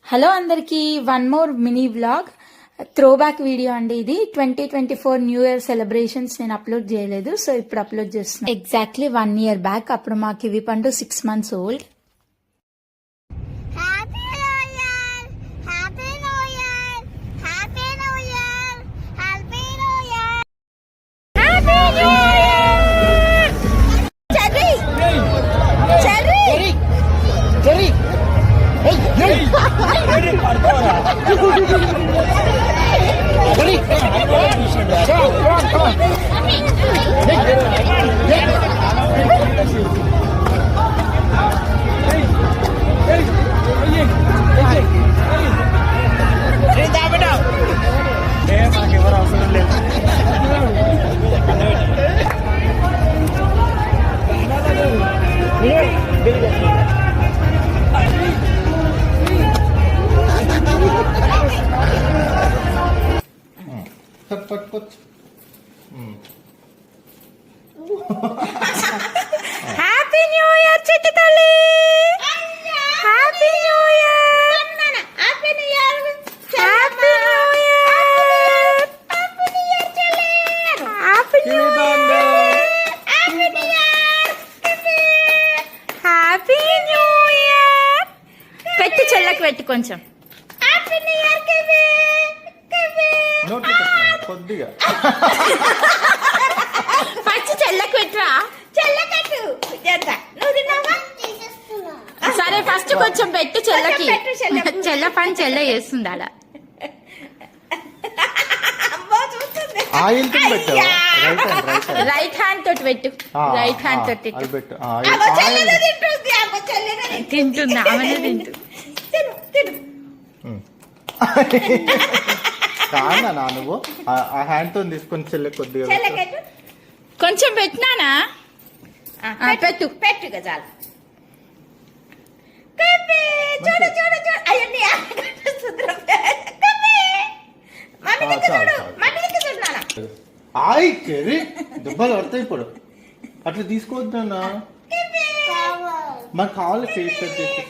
Hello అందరికి one more mini vlog throwback video అండి. ఇది 2024 న్యూ ఇయర్ సెలబ్రేషన్స్ నేను అప్లోడ్ చేయలేదు, సో ఇప్పుడు అప్లోడ్ చేస్తున్నాను. Exactly 1 year back. అప్పుడు మా కివి పండు 6 months old. Happy new year చిట్టి తల్లి. Happy new year. Happy new year. Happy new year. Happy new year చెల్లి. Happy new year. Happy new year. Happy new year. పెట్టు చెల్లకి పెట్టు కొంచెం. Happy new year Kiwi. Kiwi కొద్దిగా first చెల్లకి పెట్టురా. చెల్లకెట్టు నువ్వు తిన్నావా? సరే ఫస్ట్ కొంచెం పెట్టు చెల్లకి. చెల్ల పని చెల్ల చేస్తుంది అలా. ఆయిల్ రైట్ హ్యాండ్ తోటి పెట్టు. రైట్ హ్యాండ్ తోటి తింటుంది. ఆమెనే తింటుంది. కానా నువ్వు ఆ హ్యాండ్ తో తీసుకొని చెల్లె కొద్దిగా కొంచెం పెట్టినానా? పెట్టు పెట్టు చాలు. చూడు చూడు చూడు. అయ్యండి ఆయి చెరి దుబ్బలు పడతాయి ఇప్పుడు. అట్లా తీసుకోవద్దన్నా. మాకు కావాలి ఫేస్ కట్ చేసి.